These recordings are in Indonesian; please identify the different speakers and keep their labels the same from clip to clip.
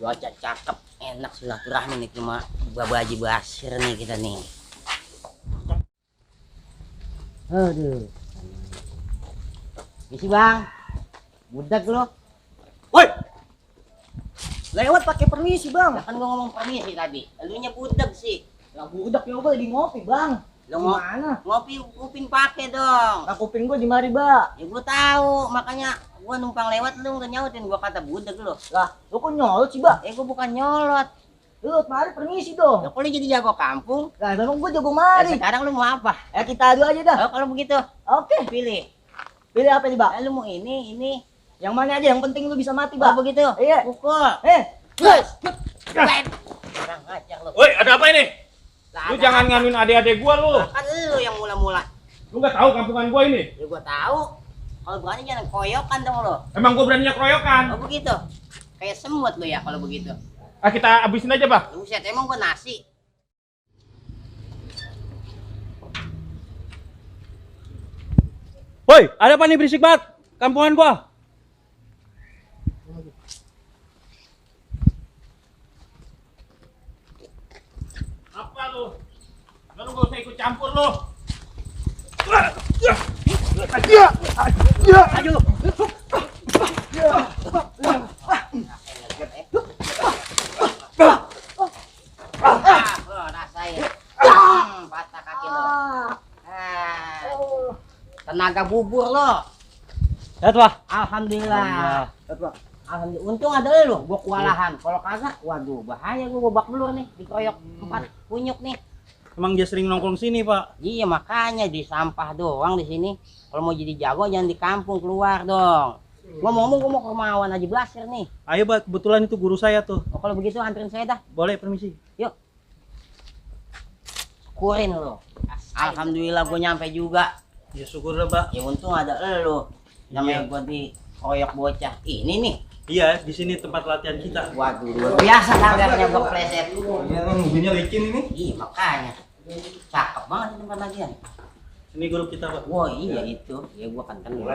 Speaker 1: Cuaca cakep, enak silaturahmi nih cuma Baji Basir nih kita nih. Aduh. Misi bang, budak lo.
Speaker 2: Woi, lewat pakai permisi bang.
Speaker 1: Kan gua ngomong permisi tadi, elunya budak sih.
Speaker 2: Lah budak ya lagi ngopi bang.
Speaker 1: Lo
Speaker 2: Gimana?
Speaker 1: ngopi kuping pakai dong.
Speaker 2: Nah kuping gua di mari mbak.
Speaker 1: Ya gua tahu, makanya gua numpang lewat lu udah nyautin gua kata budak lo.
Speaker 2: Lah lu kok nyolot sih mbak?
Speaker 1: Gua bukan nyolot.
Speaker 2: Lu mari permisi dong.
Speaker 1: Ya kok lu jadi jago kampung?
Speaker 2: Lah memang gua jago mari.
Speaker 1: Sekarang lu mau apa?
Speaker 2: Kita adu aja dah.
Speaker 1: Oh, kalau begitu,
Speaker 2: Oke.
Speaker 1: pilih.
Speaker 2: Pilih apa nih mbak?
Speaker 1: Lu mau ini.
Speaker 2: Yang mana aja? Yang penting lu bisa mati
Speaker 1: Oh,
Speaker 2: mbak.
Speaker 1: begitu.
Speaker 2: Iya.
Speaker 1: Pukul.
Speaker 2: Guys.
Speaker 1: Kurang ajar lu.
Speaker 3: Woi, ada apa ini?
Speaker 1: Lah,
Speaker 3: Lu
Speaker 1: ada
Speaker 3: jangan
Speaker 1: apa?
Speaker 3: nganuin adik-adik gua lu.
Speaker 1: Kan lu yang mula-mula.
Speaker 3: Lu nggak tahu kampungan gua ini.
Speaker 1: Ya gua tahu. Kalau berani jangan koyokan dong lo.
Speaker 3: Emang gua beraninya keroyokan.
Speaker 1: Oh begitu. Kayak semut lo ya kalau begitu.
Speaker 3: Ah, kita habisin aja, Bah.
Speaker 1: Buset, emang gua nasi.
Speaker 4: Woi, ada apa nih berisik banget? Kampungan gua.
Speaker 3: Apa lu? Lu nggak usah ikut campur lu.
Speaker 1: Aduh. Rasain. Patah kaki lo. Tenaga bubur lo.
Speaker 4: Lihat, Wah.
Speaker 1: Alhamdulillah. Alhamdulillah. Untung ada lu, gua kewalahan. Kalau kagak, waduh, bahaya gua babak belur nih, dikeroyok 4 kunyuk nih.
Speaker 4: Emang dia sering nongkrong sini, Pak.
Speaker 1: Iya, makanya di sampah doang di sini. Kalau mau jadi jago jangan di kampung, keluar dong. Ngomong-ngomong gua mau ke rumah Haji Basir nih.
Speaker 4: Ayo, Pak. Kebetulan itu guru saya tuh.
Speaker 1: Oh, kalau begitu anterin saya dah.
Speaker 4: Boleh, permisi.
Speaker 1: Yuk. Syukurin lo. Alhamdulillah gua nyampe juga.
Speaker 4: Ya syukur lah, Pak.
Speaker 1: Ya untung ada lu. Namanya gua dikeroyok bocah. Ini nih.
Speaker 4: Iya, di sini tempat latihan kita.
Speaker 1: Waduh, luar biasa tangganya gua pleset.
Speaker 3: Ini mobilnya licin ini.
Speaker 1: Iya, makanya. Cakep banget di tempat latihan.
Speaker 4: Ini guru kita, Pak.
Speaker 1: Wah, iya itu. Ya gua kan kenal.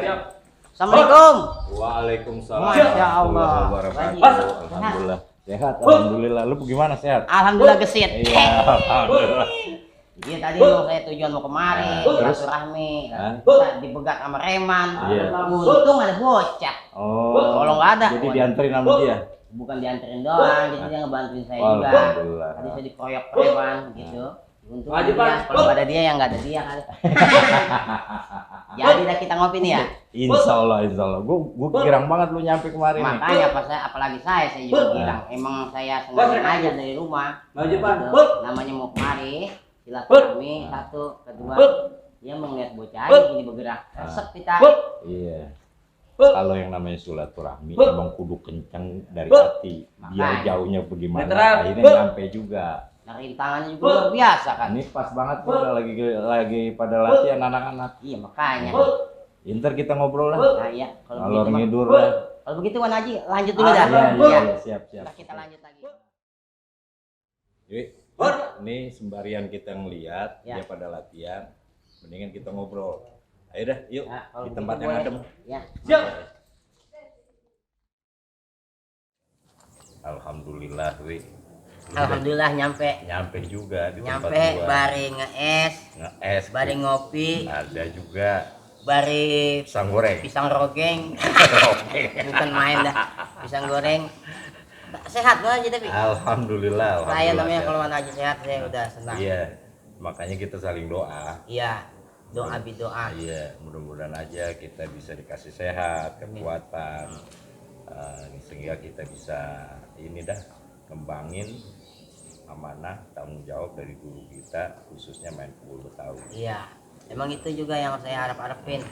Speaker 1: Assalamualaikum.
Speaker 5: Waalaikumsalam.
Speaker 1: Masya Allah.
Speaker 5: Wabarakatuh.
Speaker 1: Baik.
Speaker 5: Alhamdulillah. Sehat, alhamdulillah. Lu gimana sehat?
Speaker 1: Alhamdulillah gesit.
Speaker 5: Iya, alhamdulillah.
Speaker 1: Iya tadi saya tujuan mau kemari,
Speaker 5: Terus?
Speaker 1: silaturahmi,
Speaker 5: Hah?
Speaker 1: kita dibegat sama Reman.
Speaker 5: Iya.
Speaker 1: Untung ada bocah.
Speaker 5: Oh.
Speaker 1: Kalau nggak ada,
Speaker 5: Jadi dianterin sama dia.
Speaker 1: bukan dianterin doang, jadi dia ngebantuin saya juga.
Speaker 5: Alhamdulillah.
Speaker 1: Tadi saya dikeroyok Reman gitu. Untung ada dia. Kalau nggak ada dia yang nggak ada dia kali. Jadi dah kita ngopi nih ya.
Speaker 5: Insya Allah, insya Allah. Gua girang banget lu nyampe kemarin nih.
Speaker 1: Makanya apalagi saya juga bilang emang saya sengaja aja dari rumah. Gitu. Namanya mau kemari, silaturahmi satu, kedua dia mau ngeliat bocah aja gini bergerak. Resep kita.
Speaker 5: Iya. Kalau yang namanya silaturahmi emang kudu kenceng dari hati. Biar
Speaker 1: Makanya.
Speaker 5: jauhnya bagaimana akhirnya nyampe juga.
Speaker 1: Dari tangannya juga luar biasa kan.
Speaker 5: Ini pas banget nih lagi pada latihan anak-anak.
Speaker 1: Iya makanya.
Speaker 5: Ntar kita ngobrol lah.
Speaker 1: Nah iya
Speaker 5: Ngalor
Speaker 1: begitu, Bang.
Speaker 5: ngidur lah.
Speaker 1: Kalau begitu Wan Haji lanjut dulu dah.
Speaker 5: Iya, siap.
Speaker 1: Ntar kita lanjut lagi.
Speaker 5: Yuk, ini sembarian kita ngeliat
Speaker 1: Ya.
Speaker 5: dia pada latihan, mendingan kita ngobrol. Ayo dah, yuk
Speaker 1: Nah, kalau
Speaker 5: di
Speaker 1: begitu
Speaker 5: tempat yang
Speaker 1: boleh.
Speaker 5: adem.
Speaker 1: Ya.
Speaker 5: Alhamdulillah, Wi.
Speaker 1: Alhamdulillah nyampe.
Speaker 5: Nyampe juga di tempat
Speaker 1: Nyampe
Speaker 5: gua.
Speaker 1: bare nge-es,
Speaker 5: Nge-es,
Speaker 1: bare ngopi.
Speaker 5: ada juga.
Speaker 1: bari
Speaker 5: Pisang goreng.
Speaker 1: pisang rogeng. Bukan main dah. Pisang goreng. Sehat lo aja tapi.
Speaker 5: Alhamdulillah.
Speaker 1: Saya namanya
Speaker 5: sehat.
Speaker 1: kalau mana aja sehat saya udah senang.
Speaker 5: Iya, makanya kita saling doa.
Speaker 1: Iya. Doa bidoa.
Speaker 5: Iya, mudah-mudahan aja kita bisa dikasih sehat, kekuatan, sehingga kita bisa ini dah kembangin amanah tanggung jawab dari guru kita, khususnya main pukul Betawi.
Speaker 1: Iya. Emang itu juga yang saya harapin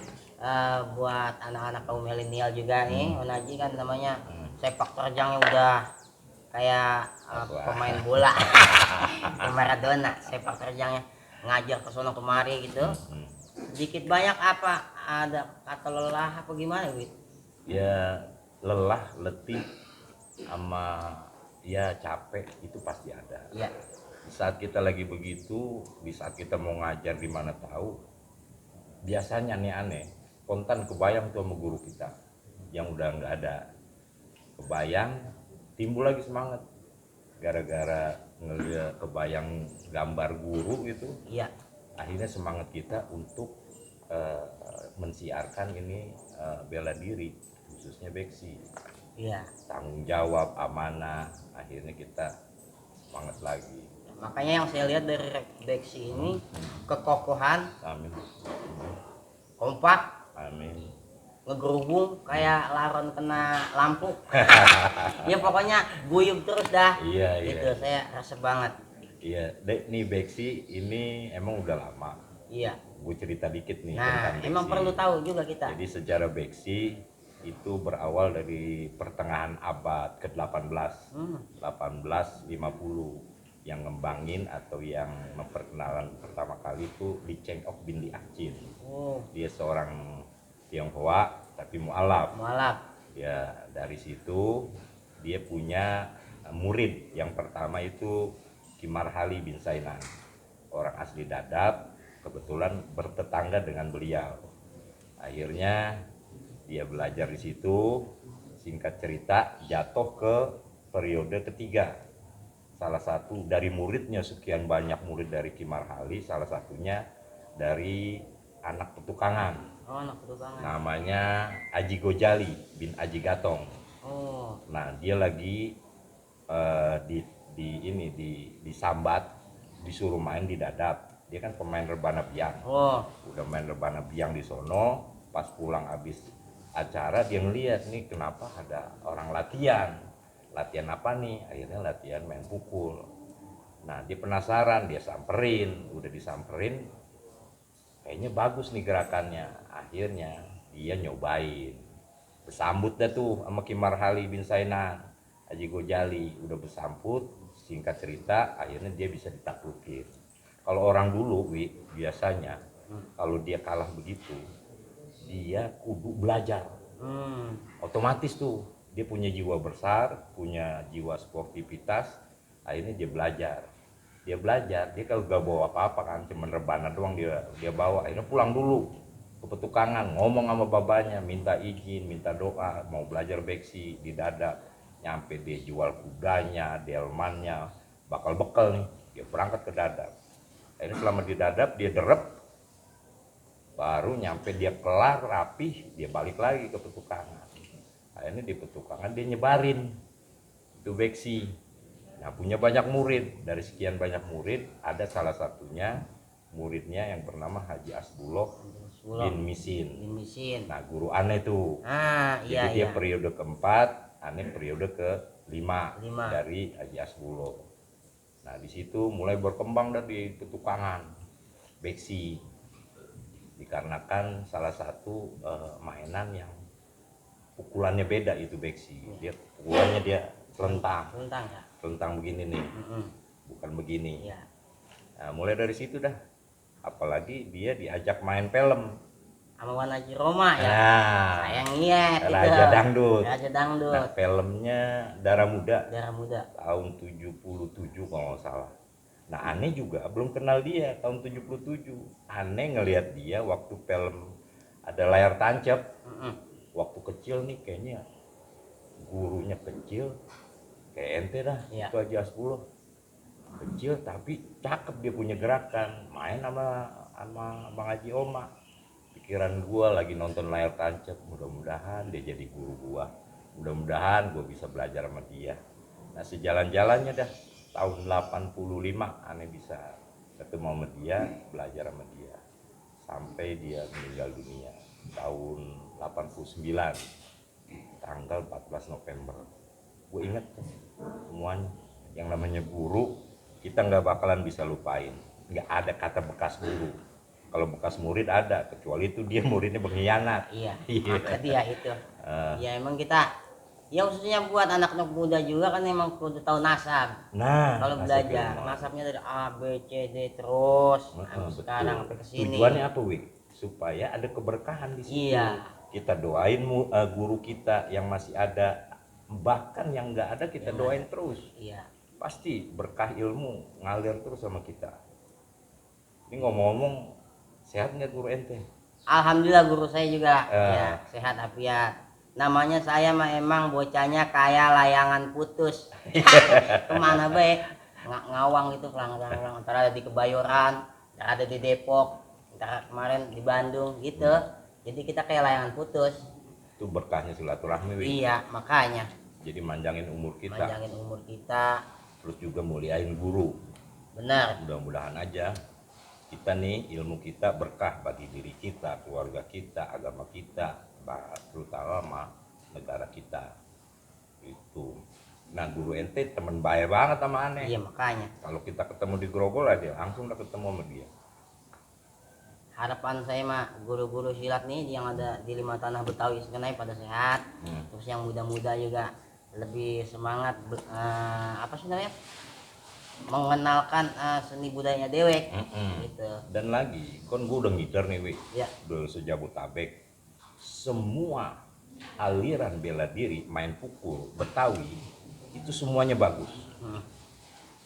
Speaker 1: buat anak-anak kaum milenial juga nih. Onaji kan namanya sepak terjangnya udah kayak pemain bola. Maradona sepak terjangnya ngajar ke sono kemari gitu. Sedikit banyak apa ada kata lelah apa gimana gitu?
Speaker 5: Ya lelah, letih, sama ya capek itu pasti ada.
Speaker 1: Iya.
Speaker 5: Di saat kita lagi begitu, di saat kita mau ngajar di mana tahu, biasanya aneh-aneh, kontan kebayang tuh sama guru kita yang udah nggak ada, kebayang, timbul lagi semangat gara-gara ngeliat kebayang gambar guru itu.
Speaker 1: Iya.
Speaker 5: Akhirnya semangat kita untuk mensiarkan ini bela diri, khususnya beksi.
Speaker 1: Iya.
Speaker 5: Tanggung jawab, amanah, akhirnya kita semangat lagi.
Speaker 1: Makanya yang saya lihat dari beksi ini kekokohan,
Speaker 5: Amin.
Speaker 1: kompak,
Speaker 5: Amin.
Speaker 1: ngegerubung kayak laron kena lampu. Ya pokoknya guyub terus dah.
Speaker 5: Iya, iya.
Speaker 1: Itu saya rasa banget.
Speaker 5: Iya, Dek, nih beksi ini emang udah lama.
Speaker 1: Iya.
Speaker 5: Gue cerita dikit nih
Speaker 1: Nah,
Speaker 5: tentang beksi.
Speaker 1: emang perlu tahu juga kita.
Speaker 5: Jadi sejarah beksi itu berawal dari pertengahan abad ke-18. 1850 yang ngembangin atau yang memperkenalkan pertama kali itu Li Cheng-ok bin Li Achin.
Speaker 1: Oh,
Speaker 5: Dia seorang Tionghoa tapi mualaf.
Speaker 1: mualaf.
Speaker 5: Ya, dari situ dia punya murid yang pertama itu Ki Marhali bin Sainan, orang asli Dadap, kebetulan bertetangga dengan beliau. Akhirnya dia belajar di situ, singkat cerita jatuh ke periode ketiga. Salah satu dari muridnya, sekian banyak murid dari Ki Marhali, salah satunya dari anak petukangan.
Speaker 1: Oh, anak petukangan.
Speaker 5: Namanya Aji Gojali bin Aji Gatong.
Speaker 1: Oh,
Speaker 5: Nah, dia lagi disambat, disuruh main di Dadap. Dia kan pemain rebana biang.
Speaker 1: oh,
Speaker 5: Udah main rebana biang di sono, pas pulang habis acara dia ngeliat nih kenapa ada orang latihan. Latihan apa nih? Akhirnya latihan main pukul. Nah, dia penasaran, dia samperin, udah disamperin, kayaknya bagus nih gerakannya. Akhirnya dia nyobain, bersambut dah tuh sama Ki Marhali bin Sainan, Haji Gojali, udah bersambut. Singkat cerita akhirnya dia bisa ditaklukin. Kalau orang dulu biasanya kalau dia kalah begitu, dia kudu belajar. Otomatis tuh dia punya jiwa besar, punya jiwa sportivitas. Akhirnya dia belajar, dia kalau gak bawa apa-apa kan, cuman rebana doang dia bawa. Akhirnya pulang dulu ke petukangan, ngomong sama babanya, minta izin, minta doa, mau belajar beksi di Dadap. Nyampe dia jual kudanya, delmannya, bakal bekal nih, dia berangkat ke Dadap. Akhirnya selama di Dadap dia derep, baru nyampe dia kelar rapih, dia balik lagi ke petukangan. Akhirnya di petukangan dia nyebarin itu beksi. Nah, punya banyak murid. Dari sekian banyak murid, ada salah satunya muridnya yang bernama Haji Asbullah bin Misin. Nah, guru aneh tuh.
Speaker 1: iya,
Speaker 5: Jadi dia
Speaker 1: iya.
Speaker 5: periode keempat, aneh periode kelima
Speaker 1: Lima.
Speaker 5: dari Haji Asbullah. Nah, di situ mulai berkembang dari petukangan beksi. Dikarenakan salah satu mainan yang pukulannya beda itu beksi. Dia pukulannya dia telentang. Telentang begini nih. Bukan begini.
Speaker 1: Iya.
Speaker 5: Nah, mulai dari situ dah. Apalagi dia diajak main film.
Speaker 1: Sama Wanaji Roma ya.
Speaker 5: Nah,
Speaker 1: Sayang lihat itu.
Speaker 5: Raja Dangdut.
Speaker 1: Raja Dangdut.
Speaker 5: Nah, filmnya Darah Muda
Speaker 1: Darah Muda.
Speaker 5: tahun 77 kalau nggak salah. Nah, aneh juga belum kenal dia tahun 77. Aneh ngelihat dia waktu film ada layar tancap. Waktu kecil nih kayaknya gurunya kecil kayak ente dah.
Speaker 1: Iya.
Speaker 5: Itu aja 10 kecil tapi cakep, dia punya gerakan, main sama Bang Haji Oma. pikiran gua lagi nonton layar tancap, mudah-mudahan dia jadi guru gua, mudah-mudahan gua bisa belajar sama dia. Nah sejalan-jalannya dah tahun 85 aneh bisa ketemu sama dia, belajar sama dia sampai dia meninggal dunia tahun 89 tanggal 14 November. Gue inget semuanya, yang namanya guru kita nggak bakalan bisa lupain, nggak ada kata bekas guru. Kalau bekas murid ada, kecuali itu dia muridnya pengkhianat.
Speaker 1: Iya, maka dia itu. Ya emang kita, ya khususnya buat anak-anak muda juga kan emang kudu tahu nasab.
Speaker 5: Nah,
Speaker 1: Kalau
Speaker 5: nasab
Speaker 1: belajar,
Speaker 5: ilmu.
Speaker 1: nasabnya dari A, B, C, D terus sampai
Speaker 5: Betul.
Speaker 1: sekarang sampai ke sini.
Speaker 5: Tujuannya apa, Wi? Supaya ada keberkahan di situ.
Speaker 1: Iya.
Speaker 5: Kita doain guru kita yang masih ada, bahkan yang nggak ada kita doain terus.
Speaker 1: Iya.
Speaker 5: Pasti berkah ilmu ngalir terus sama kita. Ini ngomong-ngomong, sehat nggak guru ente?
Speaker 1: Alhamdulillah guru saya juga ya sehat afiat. Namanya saya mah emang bocahnya kayak layangan putus. Kemana baik? Ngawang gitu, kelang-kelang. Antara ada di Kebayoran, ada di Depok, antara kemarin di Bandung gitu. Jadi kita kayak layangan putus.
Speaker 5: Itu berkahnya silaturahmi, Wi.
Speaker 1: Iya, makanya.
Speaker 5: Jadi manjangin umur kita.
Speaker 1: Panjangin umur kita.
Speaker 5: Terus juga muliain guru.
Speaker 1: Benar.
Speaker 5: Mudah-mudahan aja kita nih ilmu kita berkah bagi diri kita, keluarga kita, agama kita, terutama negara kita. Itu. Nah guru ente temen baik banget sama aneh.
Speaker 1: Iya, makanya.
Speaker 5: Kalau kita ketemu di Grogol aja langsung udah ketemu sama dia.
Speaker 1: Harapan saya mah guru-guru silat nih yang ada di 5 tanah Betawi sekenai pada sehat. Terus yang muda-muda juga lebih semangat apa sih namanya, mengenalkan seni budaya dewek gitu.
Speaker 5: Dan lagi kan gue udah ngikir nih Wi,
Speaker 1: Ya.
Speaker 5: udah sejabotabek semua aliran bela diri main pukul Betawi itu semuanya bagus.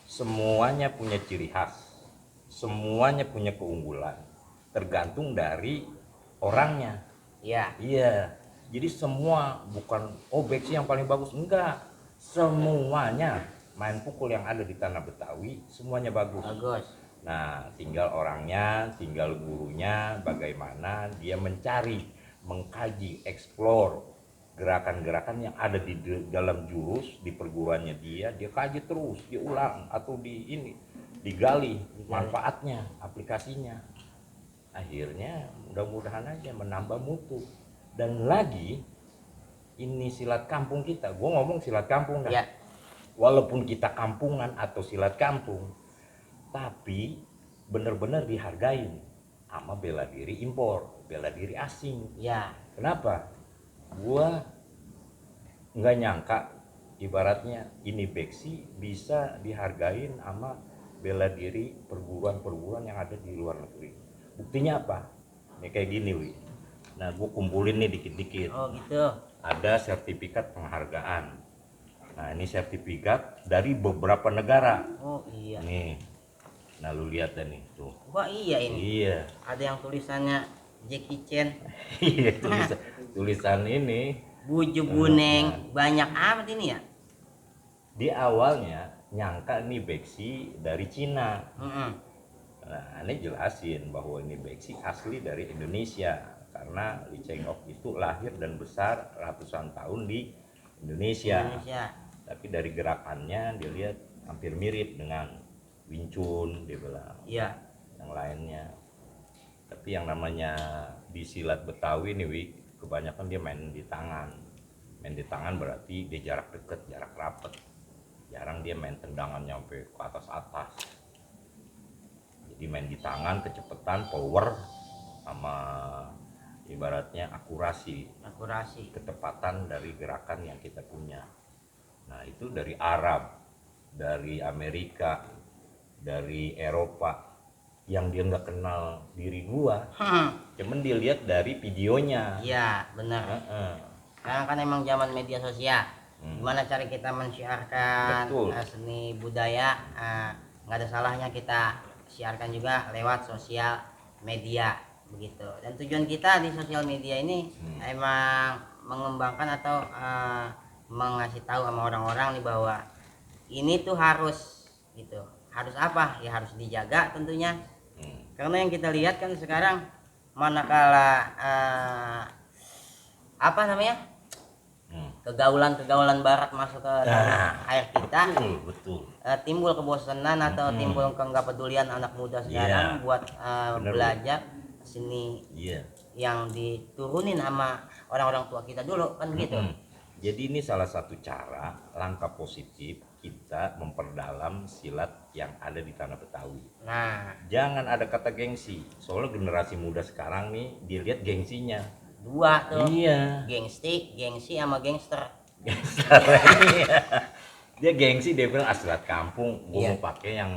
Speaker 5: Semuanya punya ciri khas, semuanya punya keunggulan, tergantung dari orangnya.
Speaker 1: Iya.
Speaker 5: Iya, jadi semua bukan beksi yang paling bagus, enggak, semuanya main pukul yang ada di tanah Betawi semuanya bagus.
Speaker 1: Bagus.
Speaker 5: Nah tinggal orangnya, tinggal gurunya bagaimana dia mencari, mengkaji, eksplor gerakan-gerakan yang ada di dalam jurus di perguruannya dia kaji terus, dia ulang atau digali manfaatnya, aplikasinya. Akhirnya mudah-mudahan aja menambah mutu. Dan lagi ini silat kampung kita, gue ngomong silat kampung dah.
Speaker 1: Ya.
Speaker 5: Walaupun kita kampungan atau silat kampung, tapi benar-benar dihargain sama bela diri impor, bela diri asing.
Speaker 1: Ya.
Speaker 5: Kenapa? Gua nggak nyangka ibaratnya ini beksi bisa dihargain sama bela diri perguruan-perguruan yang ada di luar negeri. Buktinya apa? Ini kayak gini, Wi. Nah, gue kumpulin nih dikit-dikit.
Speaker 1: Oh gitu.
Speaker 5: Ada sertifikat penghargaan. Nah, ini sertifikat dari beberapa negara.
Speaker 1: Oh iya.
Speaker 5: Nih. Nah, lu lihat dah nih, tuh.
Speaker 1: Wah iya ini.
Speaker 5: Iya.
Speaker 1: Ada yang tulisannya Jackie Chan,
Speaker 5: Iya, tulisan ini
Speaker 1: Buju Buneng, banyak amat ini ya.
Speaker 5: di awalnya nyangka nih beksi dari Cina. Nah, ini jelasin bahwa ini beksi asli dari Indonesia karena Lee Cheng Ok itu lahir dan besar ratusan tahun di Indonesia. Tapi dari gerakannya dia lihat hampir mirip dengan Wing Chun, dia bilang.
Speaker 1: Iya.
Speaker 5: Yang lainnya. Tapi yang namanya di silat Betawi nih, Wi, kebanyakan dia main di tangan. Main di tangan berarti dia jarak dekat, jarak rapat. Jarang dia main tendangan nyampe ke atas-atas. Jadi main di tangan, kecepatan, power, sama ibaratnya akurasi, ketepatan dari gerakan yang kita punya. Nah itu dari Arab, dari Amerika, dari Eropa, yang dia nggak kenal diri gua, cuman dia lihat dari videonya.
Speaker 1: Iya benar. Sekarang kan emang zaman media sosial, gimana cara kita mensiarkan seni budaya, nggak ada salahnya kita siarkan juga lewat sosial media begitu. Dan tujuan kita di sosial media ini emang mengembangkan atau mengasih tahu sama orang-orang nih bahwa ini tuh harus gitu. Harus apa? Ya harus dijaga tentunya. Karena yang kita lihat kan sekarang manakala apa namanya kegaulan barat masuk ke tanah air kita,
Speaker 5: betul.
Speaker 1: Timbul kebosanan atau timbul nggak pedulian anak muda sekarang buat belajar seni yang diturunin sama orang-orang tua kita dulu kan gitu.
Speaker 5: Jadi ini salah satu cara langkah positif kita memperdalam silat yang ada di tanah Betawi.
Speaker 1: Nah,
Speaker 5: jangan ada kata gengsi. Soalnya generasi muda sekarang nih dilihat gengsinya.
Speaker 1: Dua tuh.
Speaker 5: Iya.
Speaker 1: Gengsi sama gangster.
Speaker 5: Dia gengsi, dia bilang silat kampung. Gue mau pakai yang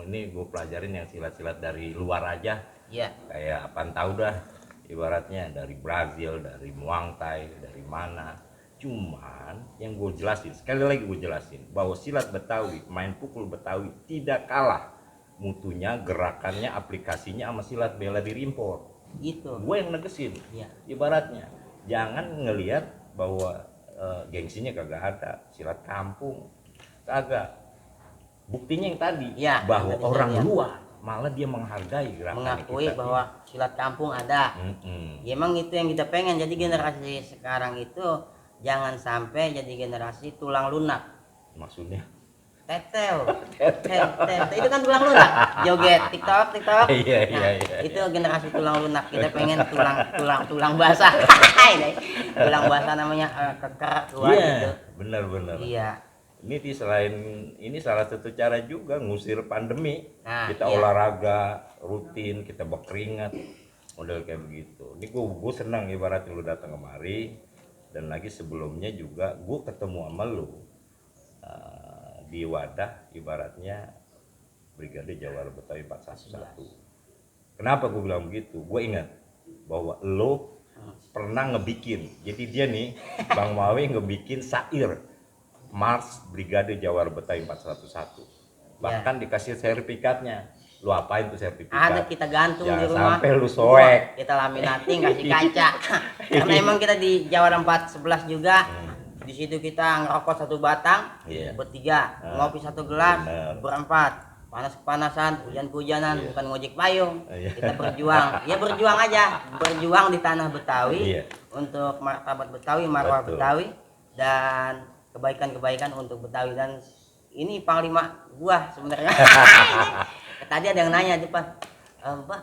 Speaker 5: ini, gue pelajarin yang silat-silat dari luar aja.
Speaker 1: Iya.
Speaker 5: Kayak apaan tahu dah. Ibaratnya dari Brazil, dari Muang Thai, dari mana. Cuman yang gue jelasin, sekali lagi gue jelasin bahwa silat Betawi, main pukul Betawi tidak kalah mutunya, gerakannya, aplikasinya sama silat bela diri impor. Gitu. Gue yang negesin. Ibaratnya jangan ngelihat bahwa gengsinya kagak ada, silat kampung kagak. Buktinya yang tadi bahwa orang luar malah dia menghargai gerakan,
Speaker 1: mengakui kita bahwa silat kampung ada. Ya, emang itu yang kita pengen. Jadi generasi sekarang itu jangan sampai jadi generasi tulang lunak.
Speaker 5: Maksudnya?
Speaker 1: Tetel. Itu kan tulang lunak. Joget TikTok.
Speaker 5: Iya.
Speaker 1: Itu generasi tulang lunak. Kita pengen tulang basah. Tulang basah namanya keker keluar gitu.
Speaker 5: Bener.
Speaker 1: Iya.
Speaker 5: Ini salah satu cara juga ngusir pandemi. Kita olahraga rutin, kita berkeringat, model kayak begitu. Ini gue senang ibaratnya lu datang kemari. Dan lagi sebelumnya juga gue ketemu sama lu di wadah ibaratnya Brigade Jawara Betawi 411. Kenapa gue bilang begitu? Gue ingat bahwa lu pernah ngebikin, jadi dia nih Bang Mawi ngebikin syair Mars Brigade Jawara Betawi 411. Bahkan dikasih sertifikatnya. Lu apain tuh sertifikat?
Speaker 1: Ada, kita gantung di rumah.
Speaker 5: Sampai lu soek.
Speaker 1: Kita laminating, kasih kaca. Karena emang kita di Jawara 411 juga. Di situ kita ngerokok satu batang, bertiga, ngopi satu gelas, berempat. Panas-panasan, hujan-hujanan, bukan ngojek payung. Kita berjuang. Ya berjuang aja, berjuang di tanah Betawi untuk martabat Betawi, marwah Betawi, dan kebaikan-kebaikan untuk Betawi. Dan ini panglima gua sebenarnya. Tadi ada yang nanya depan, Pak,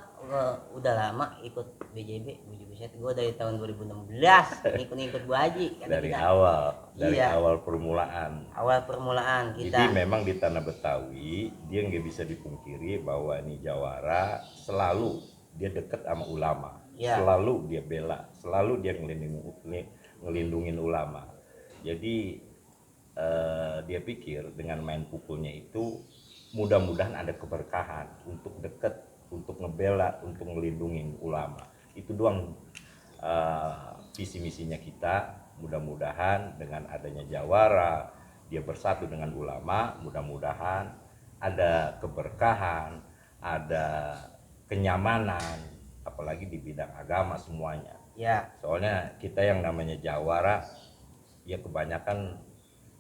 Speaker 1: udah lama ikut BJB set gue dari tahun 2016 ikut Bu Haji.
Speaker 5: Dari awal permulaan. Awal permulaan kita. Jadi memang di tanah Betawi dia nggak bisa dipungkiri bahwa ini Jawara selalu dia dekat sama ulama, selalu dia bela, selalu dia ngelindungin ulama. Jadi dia pikir dengan main pukulnya itu mudah-mudahan ada keberkahan untuk dekat, untuk ngebela, untuk ngelindungin ulama. Itu doang visi misinya kita. Mudah-mudahan dengan adanya Jawara, dia bersatu dengan ulama, mudah-mudahan ada keberkahan, ada kenyamanan, apalagi di bidang agama semuanya. Soalnya kita yang namanya Jawara, ya kebanyakan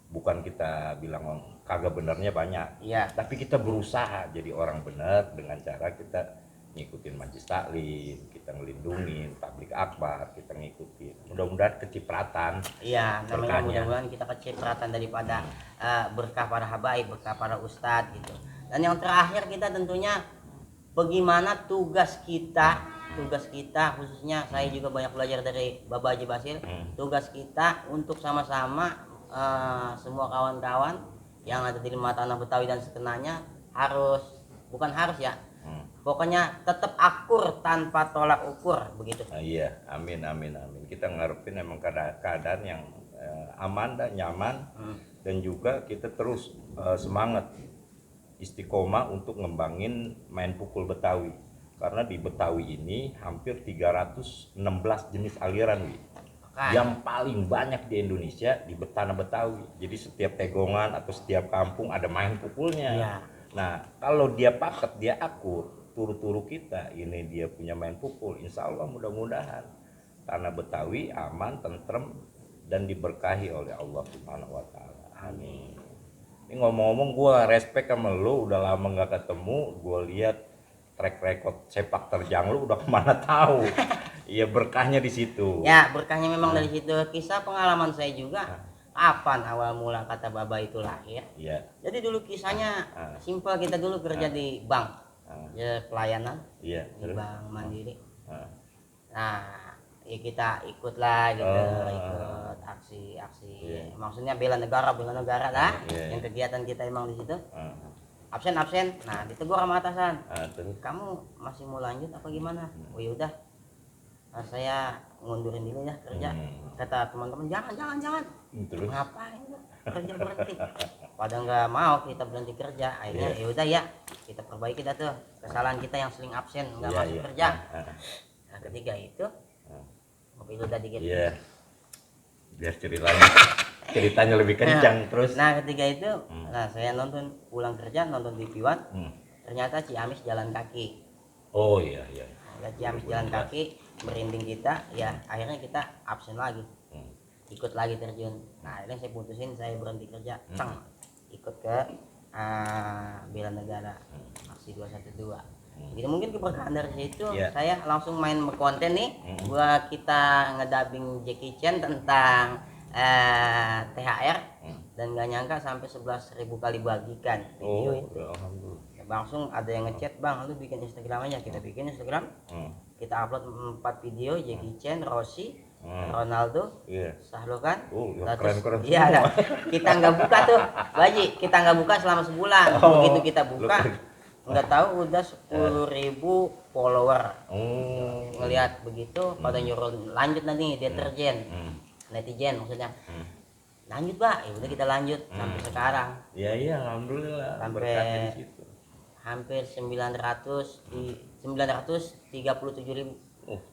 Speaker 5: bukan kita bilang kagak benernya banyak, tapi kita berusaha jadi orang bener dengan cara kita ngikutin majlis taklim, kita ngelindungin tablik akbar, kita ngikutin. Mudah-mudahan kecipratan.
Speaker 1: Namanya mudah-mudahan kita kecipratan daripada berkah para habaib, berkah para ustadz gitu. Dan yang terakhir kita tentunya bagaimana tugas kita khususnya saya juga banyak belajar dari Bapak Haji Basir. Tugas kita untuk sama-sama semua kawan-kawan yang ada di rumah tanah Betawi dan sekenanya pokoknya tetap akur tanpa tolak ukur begitu.
Speaker 5: Iya, amin. Kita ngarepin emang keadaan yang aman dan nyaman, dan juga kita terus semangat istiqomah untuk ngembangin main pukul Betawi, karena di Betawi ini hampir 316 jenis aliran, yang paling banyak di Indonesia di tanah Betawi. Jadi setiap tegongan atau setiap kampung ada main pukulnya. Nah, kalau dia paket, dia akur, turu-turu kita ini dia punya main pukul, insya Allah mudah-mudahan tanah Betawi aman, tentrem, dan diberkahi oleh Allah Subhanahu wa Ta'ala. Amin. Ini ngomong-ngomong, gue respect sama lo, udah lama nggak ketemu. Gue lihat track record sepak terjang lu udah kemana tahu. Iya, berkahnya di situ.
Speaker 1: Ya, berkahnya memang dari situ. Kisah pengalaman saya juga. Kapan awal mula kata Baba itu lahir?
Speaker 5: Iya.
Speaker 1: Jadi dulu kisahnya simpel, kita dulu kerja di bank. Ya, pelayanan.
Speaker 5: Iya,
Speaker 1: Di Bank Mandiri.
Speaker 5: Ah.
Speaker 1: Nah, ya kita ikutlah gitu,
Speaker 5: Oh.
Speaker 1: ikut aksi-aksi.
Speaker 5: Iya.
Speaker 1: Maksudnya bela negara lah.
Speaker 5: Iya.
Speaker 1: Yang kegiatan kita emang di situ.
Speaker 5: Ah.
Speaker 1: Absen. Nah, ditegur sama atasan.
Speaker 5: Terus
Speaker 1: Kamu masih mau lanjut apa gimana? Oh ya udah. Nah, saya ngundurin dulu ya kerja. Kata teman-teman, jangan.
Speaker 5: terus
Speaker 1: Ngapain lu? Kerja berhenti. Pada nggak mau kita berhenti kerja. Akhirnya ya udah ya, kita perbaiki dah tuh kesalahan kita yang sering absen nggak
Speaker 5: Iya,
Speaker 1: masuk
Speaker 5: iya.
Speaker 1: kerja. Nah, ketiga itu ngopi dulu dikit.
Speaker 5: Iya. Biar ceritanya lebih kencang terus.
Speaker 1: Nah, ketiga itu, nah saya pulang kerja nonton TV One. Ternyata Ciamis jalan kaki.
Speaker 5: Oh iya.
Speaker 1: Nah, Ciamis jalan kaki, merinding kita, ya akhirnya kita absen lagi. Ikut lagi terjun. Nah, akhirnya saya putusin, saya berhenti kerja. Ikut ke bela negara, aksi 212. Jadi mungkin keberkahan dari situ, saya langsung main konten nih, buat kita ngedabing Jackie Chan tentang THR, dan nggak nyangka sampai 11.000 kali bagikan video itu.
Speaker 5: Alhamdulillah.
Speaker 1: Langsung ada yang ngechat, bang lu bikin Instagram aja. Kita bikin Instagram, kita upload 4 video, Jackie Chan, Rossi, Ronaldo, Sahlokan.
Speaker 5: Keren.
Speaker 1: Iya, kita nggak buka tuh, Baji, kita nggak buka selama sebulan. Begitu kita buka, nggak tahu udah 10.000 follower. Ngelihat begitu, pada nyuruh lanjut nanti deterjen, netizen maksudnya. Lanjut, Pak. Ya udah kita lanjut sampai sekarang.
Speaker 5: Iya, alhamdulillah.
Speaker 1: Sampai
Speaker 5: Berkatnya di situ.
Speaker 1: hampir 937.000.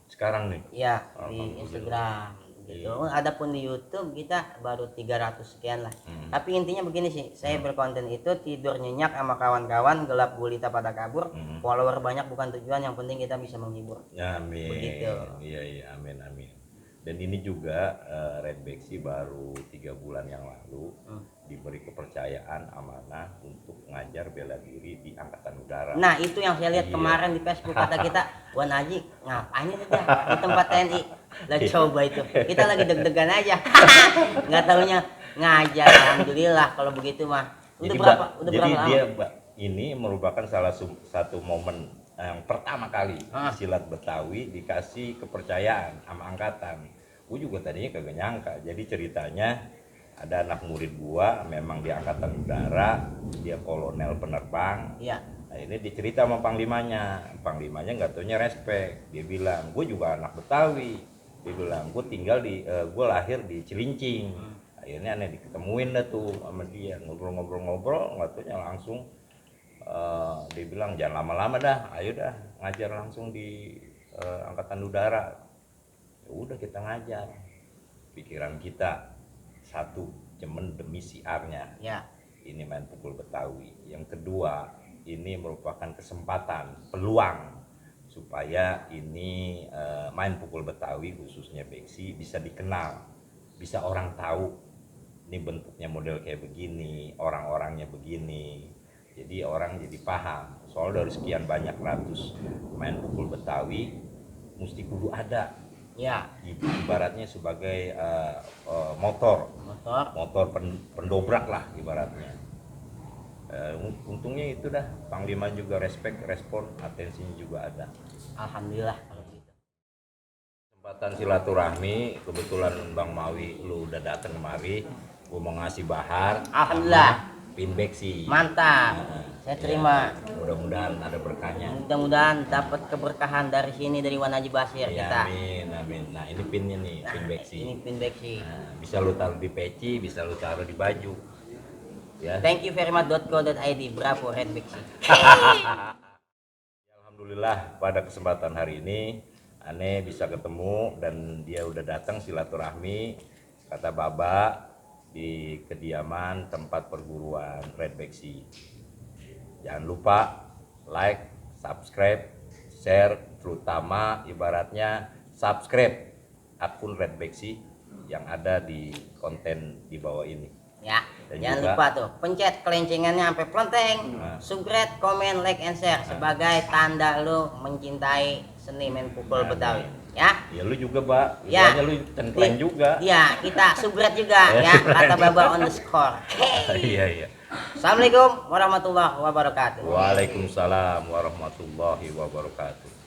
Speaker 5: Sekarang nih.
Speaker 1: Ya, di Instagram gitu. Adapun di YouTube kita baru 300 sekian lah. Tapi intinya begini sih, saya berkonten itu tidur nyenyak sama kawan-kawan, gelap gulita pada kabur. Follower banyak bukan tujuan, yang penting kita bisa menghibur.
Speaker 5: Amin.
Speaker 1: Begitu.
Speaker 5: Iya, amin. Dan ini juga Red Bexi baru 3 bulan yang lalu diberi kepercayaan amanah untuk ngajar bela diri di Angkatan Udara.
Speaker 1: Nah, itu yang saya lihat kemarin di Facebook, kata kita, Wan Haji ngapain itu dah di tempat TNI. Lah coba itu, kita lagi deg-degan aja. Nggak taunya ngajar. Alhamdulillah kalau begitu mah. Udah berapa lama?
Speaker 5: Dia ini merupakan salah satu momen yang pertama kali silat Betawi dikasih kepercayaan sama angkatan. Gue juga tadinya kagak nyangka. Jadi ceritanya ada anak murid gua memang di Angkatan Udara, dia kolonel penerbang.
Speaker 1: Iya.
Speaker 5: Nah, ini dicerita sama panglimanya nggak taunya respect. Dia bilang, gue juga anak Betawi. Dia bilang, gue lahir di Cilincing. Akhirnya aneh diketemuin dah tuh sama dia, ngobrol nggak taunya langsung. Dia bilang jangan lama-lama dah, ayo dah ngajar langsung di Angkatan Udara. Ya udah kita ngajar. Pikiran kita satu, cemen demi siarnya.
Speaker 1: Ya.
Speaker 5: Ini main pukul Betawi. Yang kedua, ini merupakan kesempatan, peluang supaya ini main pukul Betawi khususnya Bexi bisa dikenal, bisa orang tahu ini bentuknya model kayak begini, orang-orangnya begini. Jadi orang jadi paham. Soal dari sekian banyak ratus main pukul Betawi, mesti kudu ada.
Speaker 1: Ya.
Speaker 5: Ibaratnya sebagai motor pendobrak lah ibaratnya. Untungnya itu dah, Panglima juga respect, respon, atensinya juga ada.
Speaker 1: Alhamdulillah kalau gitu.
Speaker 5: Kesempatan silaturahmi, kebetulan Bang Mawi lu udah datang kemari, gua mau ngasih bahar.
Speaker 1: Alhamdulillah.
Speaker 5: Pin Bexi.
Speaker 1: Mantap. Saya terima.
Speaker 5: Mudah-mudahan ada berkahnya.
Speaker 1: Mudah-mudahan dapat keberkahan dari sini, dari Wan Haji Basir
Speaker 5: Ya,
Speaker 1: kita.
Speaker 5: amin. Nah, ini pinnya nih, pin Bexi.
Speaker 1: Ini pin Bexi.
Speaker 5: Nah, bisa lu taruh di peci, bisa lu taruh di baju. Ya.
Speaker 1: Thank you very much.co.id. Bravo Red Bexi.
Speaker 5: Alhamdulillah pada kesempatan hari ini Ane bisa ketemu dan dia udah datang silaturahmi kata Baba di kediaman tempat perguruan Red Bexi. Jangan lupa like, subscribe, share, terutama ibaratnya subscribe akun Red Bexi yang ada di konten di bawah ini.
Speaker 1: Ya.
Speaker 5: Dan
Speaker 1: Jangan
Speaker 5: juga-
Speaker 1: lupa tuh, pencet kelencengannya sampai plenteng.
Speaker 5: Nah.
Speaker 1: Subscribe, komen, like, and share sebagai tanda lu mencintai seni main pukul
Speaker 5: Nah,
Speaker 1: Betawi.
Speaker 5: nih.
Speaker 1: Ya.
Speaker 5: Ya lu juga, Pak.
Speaker 1: Ya.
Speaker 5: Lu centleng juga.
Speaker 1: Iya, kita subscribe juga ya. Kata Baba underscore.
Speaker 5: Iya, iya.
Speaker 1: Assalamualaikum warahmatullahi wabarakatuh.
Speaker 5: Waalaikumsalam warahmatullahi wabarakatuh.